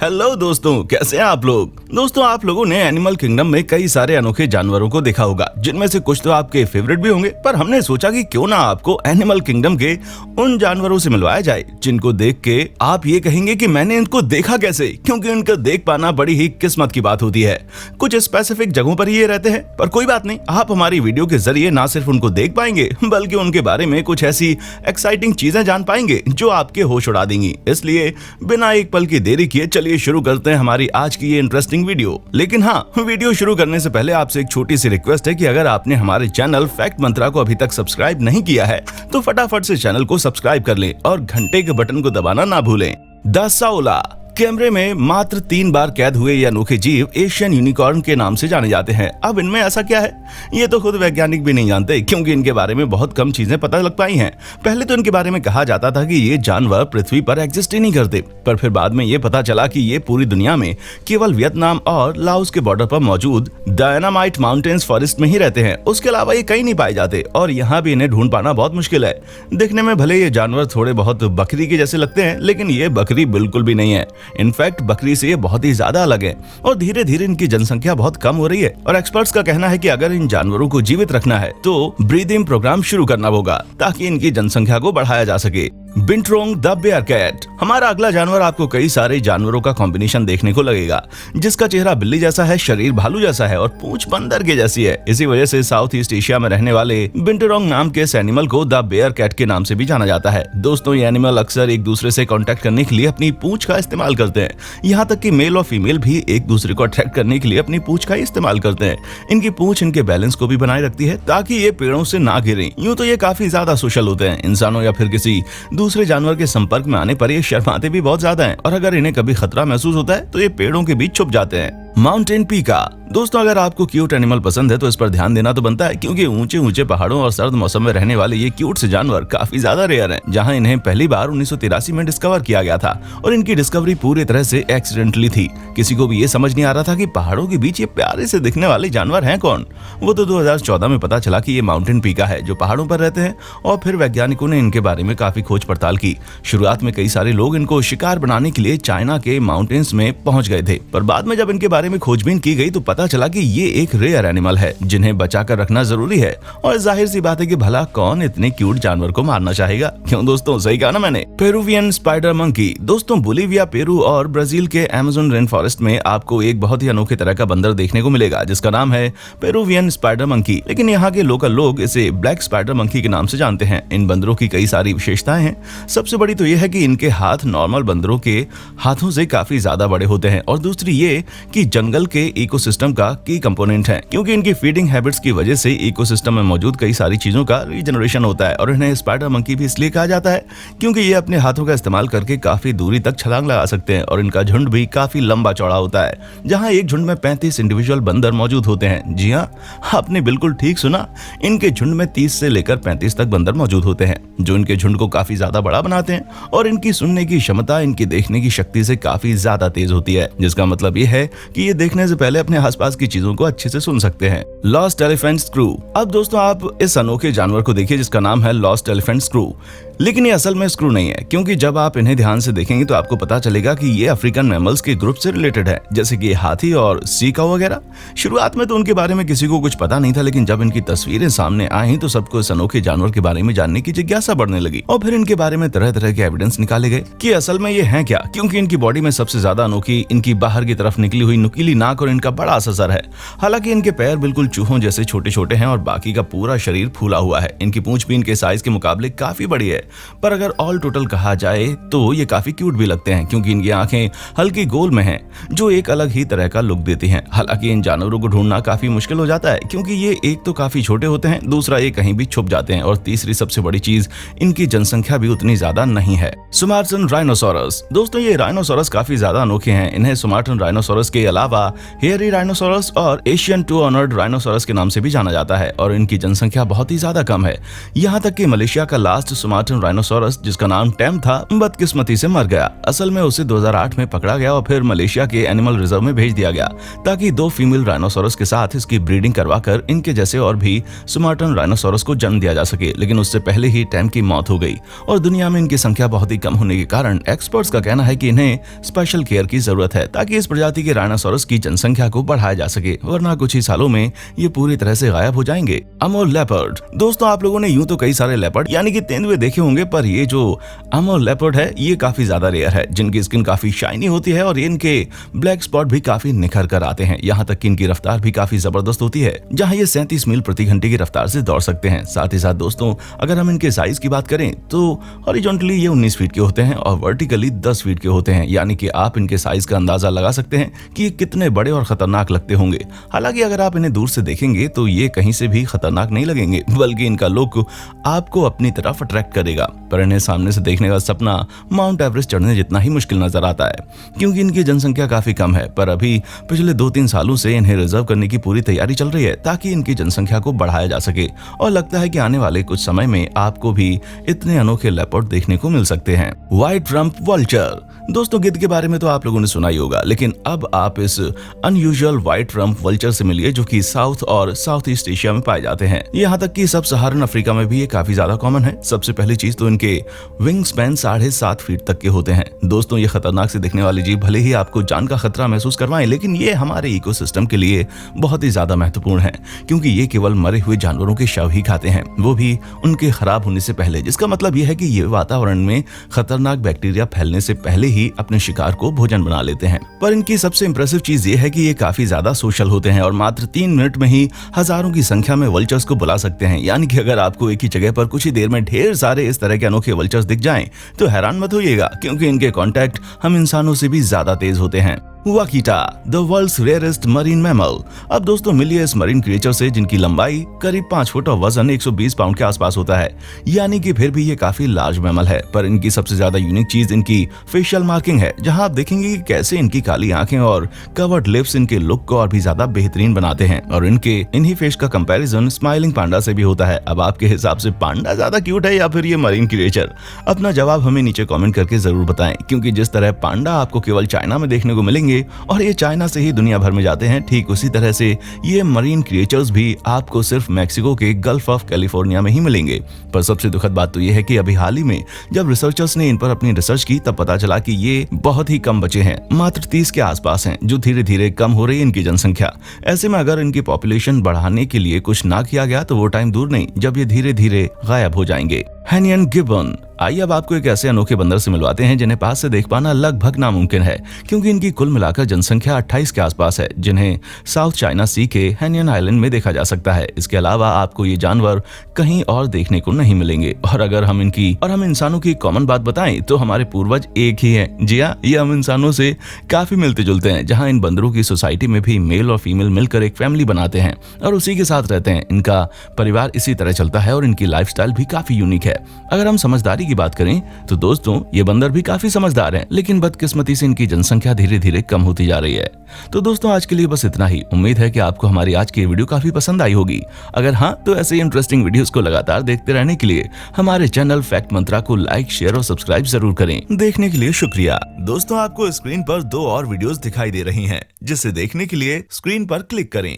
Hello दोस्तों, कैसे हैं आप लोग। दोस्तों, आप लोगों ने एनिमल किंगडम में कई सारे अनोखे जानवरों को देखा होगा, जिनमें से कुछ तो आपके फेवरेट भी होंगे। पर हमने सोचा कि क्यों ना आपको एनिमल किंगडम के उन जानवरों से मिलवाया जाए जिनको देख के आप ये कहेंगे कि मैंने इनको देखा कैसे, क्योंकि इनको देख पाना बड़ी ही किस्मत की बात होती है। कुछ स्पेसिफिक जगहों पर ही ये रहते हैं, पर कोई बात नहीं, आप हमारी वीडियो के जरिए ना सिर्फ उनको देख पाएंगे बल्कि उनके बारे में कुछ ऐसी एक्साइटिंग चीजें जान पाएंगे जो आपके होश उड़ा देंगी। इसलिए बिना एक पल की देरी किए चलिए शुरू करते हैं हमारी आज की ये इंटरेस्टिंग वीडियो। लेकिन हाँ, वीडियो शुरू करने से पहले आपसे एक छोटी सी रिक्वेस्ट है कि अगर आपने हमारे चैनल फैक्ट मंत्रा को अभी तक सब्सक्राइब नहीं किया है तो फटाफट से चैनल को सब्सक्राइब कर लें और घंटे के बटन को दबाना ना भूलें। द साओला कैमरे में मात्र 3 बार कैद हुए ये अनोखे जीव एशियन यूनिकॉर्न के नाम से जाने जाते हैं। अब इनमें ऐसा क्या है, ये तो खुद वैज्ञानिक भी नहीं जानते, क्योंकि इनके बारे में बहुत कम चीजें पता लग पाई हैं। पहले तो इनके बारे में कहा जाता था कि ये जानवर पृथ्वी पर एग्जिस्ट ही नहीं करते, पर फिर बाद में ये पता चला कि ये पूरी दुनिया में केवल वियतनाम और लाओस के बॉर्डर पर मौजूद डायनामाइट माउंटेन्स फॉरेस्ट में ही रहते हैं। उसके अलावा ये कहीं नहीं पाए जाते और यहाँ भी इन्हें ढूंढ पाना बहुत मुश्किल है। दिखने में भले ये जानवर थोड़े बहुत बकरी के जैसे लगते हैं, लेकिन ये बकरी बिल्कुल भी नहीं है। इनफैक्ट बकरी से ये बहुत ही ज्यादा अलग है और धीरे धीरे इनकी जनसंख्या बहुत कम हो रही है। और एक्सपर्ट्स का कहना है कि अगर इन जानवरों को जीवित रखना है तो ब्रीदिंग प्रोग्राम शुरू करना होगा ताकि इनकी जनसंख्या को बढ़ाया जा सके। बिंटरोंग द बेयर कैट हमारा अगला जानवर आपको कई सारे जानवरों का कॉम्बिनेशन देखने को लगेगा, जिसका चेहरा बिल्ली जैसा है, शरीर भालू जैसा है और पूंछ बंदर के जैसी है। इसी वजह से साउथ ईस्ट एशिया में रहने वाले बिंटरोंग नाम के इस एनिमल को द बेयर कैट के नाम से भी जाना जाता है। दोस्तों, ये एनिमल अक्सर एक दूसरे से कॉन्टेक्ट करने के लिए अपनी पूंछ का इस्तेमाल करते हैं। यहाँ तक कि मेल और फीमेल भी एक दूसरे को अट्रैक्ट करने के लिए अपनी पूंछ का इस्तेमाल करते हैं। इनकी पूंछ इनके बैलेंस को भी बनाए रखती है ताकि ये पेड़ों से ना गिरें। यूं तो ये काफी ज्यादा सोशल होते हैं, इंसानों या फिर किसी दूसरे जानवर के संपर्क में आने पर ये शर्माते भी बहुत ज्यादा हैं और अगर इन्हें कभी खतरा महसूस होता है तो ये पेड़ों के बीच छुप जाते हैं। माउंटेन पीका दोस्तों, अगर आपको क्यूट एनिमल पसंद है तो इस पर ध्यान देना तो बनता है, क्योंकि ऊंचे ऊंचे पहाड़ों और सर्द मौसम में रहने वाले ये क्यूट से जानवर काफी ज्यादा रेयर हैं। जहां इन्हें पहली बार 1983 में डिस्कवर किया गया था और इनकी डिस्कवरी पूरी तरह से एक्सीडेंटली थी। किसी को भी ये समझ नहीं आ रहा था कि पहाड़ों के बीच ये प्यारे से दिखने वाले जानवर हैं कौन। वो तो 2014 में पता चला कि ये माउंटेन पीका है जो पहाड़ों पर रहते हैं और फिर वैज्ञानिकों ने इनके बारे में काफी खोज पड़ताल की। शुरुआत में कई सारे लोग इनको शिकार बनाने के लिए चाइना के माउंटेन्स में पहुंच गए थे, पर बाद में जब इनके बारे में खोजबीन की गई तो पता चला कि ये एक रेयर एनिमल है जिन्हें बचाकर रखना जरूरी है। और जाहिर सी बात है कि भला कौन इतने क्यूट जानवर को मारना चाहेगा। क्यों दोस्तों, सही कहा ना मैंने। पेरुवियन स्पाइडर मंकी दोस्तों, बोलिविया, पेरू और ब्राजील के अमेज़न रेन फॉरेस्ट में आपको एक बहुत ही अनोखे तरह का बंदर देखने को मिलेगा जिसका नाम है पेरुवियन स्पाइडर मंकी, लेकिन यहाँ के लोकल लोग इसे ब्लैक स्पाइडर मंकी के नाम से जानते हैं। इन बंदरों की कई सारी विशेषताएं हैं। सबसे बड़ी तो यह है कि इनके हाथ नॉर्मल बंदरों के हाथों से काफी ज्यादा बड़े होते हैं और दूसरी ये कि जंगल के इकोसिस्टम का की कंपोनेंट है, क्योंकि इनकी फीडिंग हैबिट्स की वजह से इकोसिस्टम में मौजूद कई सारी चीजों का रीजनरेशन होता है। और इन्हें स्पाइडर मंकी भी इसलिए कहा जाता है क्योंकि ये अपने हाथों का इस्तेमाल करके काफी दूरी तक छलांग लगा सकते हैं और इनका झुंड भी काफी लंबा चौड़ा होता है, जहां एक झुंड में 35 इंडिविजुअल बंदर मौजूद होते हैं। जी हाँ, आपने बिल्कुल ठीक सुना, इनके झुंड में 30 से लेकर 35 तक बंदर मौजूद होते हैं, जो इनके झुंड को काफी ज्यादा बड़ा बनाते हैं। और इनकी सुनने की क्षमता इनकी देखने की शक्ति से काफी ज्यादा तेज होती है, जिसका मतलब ये है कि ये देखने से पहले अपने आसपास की चीजों को अच्छे से सुन सकते हैं। Lost elephant screw. अब दोस्तों, आप इस अनोखे जानवर को देखिए जिसका नाम है लॉस्ट एलिफेंट स्क्रू, लेकिन ये असल में स्क्रू नहीं है, क्योंकि जब आप इन्हें ध्यान से देखेंगे तो आपको पता चलेगा कि ये अफ्रीकन मैमल्स के ग्रुप से रिलेटेड है, जैसे कि हाथी और सी काऊ वगैरह। शुरुआत में तो उनके बारे में किसी को कुछ पता नहीं था, लेकिन जब इनकी तस्वीरें सामने आई तो सबको इस अनोखे जानवर के बारे में जानने की जिज्ञासा बढ़ने लगी और फिर इनके बारे में तरह तरह के एविडेंस निकाले गए कि असल में ये है क्या, क्योंकि इनकी बॉडी में सबसे ज्यादा अनोखी इनकी बाहर की तरफ निकली हुई नुकीली नाक और इनका बड़ा सा सर है। हालांकि इनके पैर बिल्कुल चूहों जैसे छोटे छोटे हैं और बाकी का पूरा शरीर फूला हुआ है। इनकी पूंछ भी इनके साइज के मुकाबले काफी बड़ी है, पर अगर ऑल टोटल कहा जाए तो ये काफी क्यूट भी लगते हैं, क्योंकि इनकी आंखें हल्की गोल में हैं, जो एक अलग ही तरह का लुक देती हैं। हालांकि इन जानवरों को ढूंढना काफी मुश्किल हो जाता है, क्योंकि ये एक तो काफी छोटे होते हैं, दूसरा ये कहीं भी छुप जाते हैं और तीसरी सबसे बड़ी चीज, इनकी जनसंख्या भी उतनी ज्यादा नहीं है। सुमाट्रन राइनोसोरस दोस्तों, ये राइनोसोरस काफी ज्यादा अनोखे हैं। इन्हें सुमाट्रन राइनोसोरस के अलावा हेयरी राइनोसोरस और एशियन टू ऑनर्ड राइनोसोरस के नाम से भी जाना जाता है और इनकी जनसंख्या बहुत ही ज्यादा कम है। यहाँ तक कि मलेशिया का लास्ट सुमाट्रन राइनोसोरस जिसका नाम टैम था बदकिस्मती से मर गया। असल में उसे 2008 में पकड़ा गया और फिर मलेशिया के एनिमल रिजर्व में भेज दिया गया ताकि 2 फीमेल राइनोसोरस के साथ इसकी ब्रीडिंग करवाकर इनके जैसे और भी सुमाट्रन राइनोसोरस को जन्म दिया जा सके। लेकिन उससे पहले ही टैम की मौत हो गई और दुनिया में इनकी संख्या बहुत ही कम होने के कारण एक्सपर्ट्स का कहना है कि इन्हें स्पेशल केयर की जरूरत है ताकि इस प्रजाति के राइनोसोरस की जनसंख्या को बढ़ाया जा सके, वरना कुछ ही सालों में ये पूरी तरह से गायब हो जाएंगे। अमोर लेपर्ड। दोस्तों आप लोगों ने यूं तो कई सारे लेपर्ड यानी कि तेंदुए देखे होंगे, पर ये जो अमोर लेपर्ड है ये काफी ज्यादा रेयर है, जिनकी स्किन काफी शाइनी होती है और इनके ब्लैक स्पॉट भी काफी निखर कर आते हैं। यहाँ तक कि इनकी रफ्तार भी काफी जबरदस्त होती है, जहाँ ये 37 मील प्रति घंटे की रफ्तार से दौड़ सकते हैं। साथ ही साथ दोस्तों अगर हम इनके साइज की बात करें तो हॉरिजॉन्टली ये 19 फीट के होते हैं और वर्टिकली 10 फीट के होते हैं, यानी कि आप इनके साइज का अंदाजा लगा सकते हैं कि ये कितने बड़े और खतरनाक लगते होंगे। हालांकि अगर आप इन्हें दूर से देखेंगे तो ये कहीं से भी खतरनाक नहीं लगेंगे, बल्कि इनका लुक आपको अपनी तरफ अट्रैक्ट करेगा। पर इन्हें सामने से देखने का सपना माउंट एवरेस्ट चढ़ने जितना ही मुश्किल नजर आता है, क्योंकि इनकी जनसंख्या काफी कम है। पर अभी पिछले 2-3 सालों से इन्हें रिजर्व करने की पूरी तैयारी चल रही है ताकि इनकी जनसंख्या को बढ़ाया जा सके और लगता है कि आने वाले कुछ समय में आपको भी इतने अनोखे लेपर्ड देखने को मिल सकते हैं। White rump vulture. दोस्तों गिद्ध के बारे में तो आप लोगों ने सुना ही होगा, लेकिन अब आप इस अनयूजुअल व्हाइट रम्प वल्चर से मिलिए जो कि साउथ और साउथ ईस्ट एशिया में पाए जाते हैं। यहाँ तक कि सब सहारन अफ्रीका में भी ये काफी ज्यादा कॉमन है। सबसे पहली चीज तो इनके विंग स्पैन 7.5 फीट तक के होते हैं। दोस्तों ये खतरनाक से दिखने वाली जीव भले ही आपको जान का खतरा महसूस करवाएं, लेकिन ये हमारे इकोसिस्टम के लिए बहुत ही ज्यादा महत्वपूर्ण है, क्योंकि ये केवल मरे हुए जानवरों के शव ही खाते हैं, वो भी उनके खराब होने से पहले। जिसका मतलब यह है कि ये वातावरण में खतरनाक बैक्टीरिया फैलने से पहले ही अपने शिकार को भोजन बना लेते हैं। पर इनकी सबसे इंप्रेसिव चीज ये है कि ये काफी ज्यादा सोशल होते हैं और मात्र 3 मिनट में ही हजारों की संख्या में वल्चर्स को बुला सकते हैं। यानी कि अगर आपको एक ही जगह पर कुछ ही देर में ढेर सारे इस तरह के अनोखे वल्चर्स दिख जाएं तो हैरान मत होइएगा, क्योंकि इनके कांटेक्ट हम इंसानों से भी ज्यादा तेज होते हैं। Vaquita, the world's rarest marine mammal. अब दोस्तों मिलिए इस मरीन क्रिएचर से जिनकी लंबाई करीब 5 फुट और वजन 120 पाउंड के आसपास होता है, यानी कि फिर भी ये काफी लार्ज मैमल है। पर इनकी सबसे ज्यादा यूनिक चीज इनकी फेशियल मार्किंग है, जहां आप देखेंगे कि कैसे इनकी काली आंखें और कवर्ड लिप्स इनके लुक को और भी ज्यादा बेहतरीन बनाते हैं। और इनके इन्हीं फेस का कंपैरिजन स्माइलिंग पांडा से भी होता है। अब आपके हिसाब से पांडा ज्यादा क्यूट है या फिर ये मरीन क्रिएचर? अपना जवाब हमें नीचे कमेंट करके जरूर बताएं, क्योंकि जिस तरह पांडा आपको केवल चाइना में देखने को मिलेंगे और ये चाइना से ही दुनिया भर में जाते हैं, ठीक उसी तरह से ये मरीन क्रिएचर्स भी आपको सिर्फ मैक्सिको के गल्फ ऑफ कैलिफोर्निया में ही मिलेंगे। पर सबसे दुखद बात तो ये है कि अभी हाल ही में जब रिसर्चर्स ने इन पर अपनी रिसर्च की तब पता चला कि ये बहुत ही कम बचे हैं, मात्र 30 के आसपास हैं, जो धीरे धीरे कम हो रही है इनकी जनसंख्या। ऐसे में अगर इनकी पॉपुलेशन बढ़ाने के लिए कुछ ना किया गया तो वो टाइम दूर नहीं जब ये धीरे धीरे गायब हो जाएंगे। हैनियन गिब्बन। आइए अब आपको एक ऐसे अनोखे बंदर से मिलवाते हैं जिन्हें पास से देख पाना लगभग नामुमकिन है, क्योंकि इनकी कुल मिलाकर जनसंख्या 28 के आसपास है, जिन्हें साउथ चाइना सी के हैनियन आइलैंड में देखा जा सकता है। इसके अलावा आपको ये जानवर कहीं और देखने को नहीं मिलेंगे। और अगर हम हम इंसानों की कॉमन बात बताएं तो हमारे पूर्वज एक ही हैं। जी हाँ, ये हम इंसानों से काफी मिलते जुलते हैं, जहाँ इन बंदरों की सोसाइटी में भी मेल और फीमेल मिलकर एक फैमिली बनाते हैं और उसी के साथ रहते हैं। इनका परिवार इसी तरह चलता है और इनकी लाइफस्टाइल भी काफी यूनिक है। अगर हम समझदारी की बात करें तो दोस्तों ये बंदर भी काफी समझदार हैं, लेकिन बदकिस्मती से इनकी जनसंख्या धीरे धीरे कम होती जा रही है। तो दोस्तों आज के लिए बस इतना ही। उम्मीद है कि आपको हमारी आज की वीडियो काफी पसंद आई होगी। अगर हाँ तो ऐसे ही इंटरेस्टिंग वीडियोस को लगातार देखते रहने के लिए हमारे चैनल फैक्ट मंत्रा को लाइक, शेयर और सब्सक्राइब जरूर करें। देखने के लिए शुक्रिया। दोस्तों आपको स्क्रीन पर 2 और वीडियोस दिखाई दे रही हैं, जिसे देखने के लिए स्क्रीन पर क्लिक करें।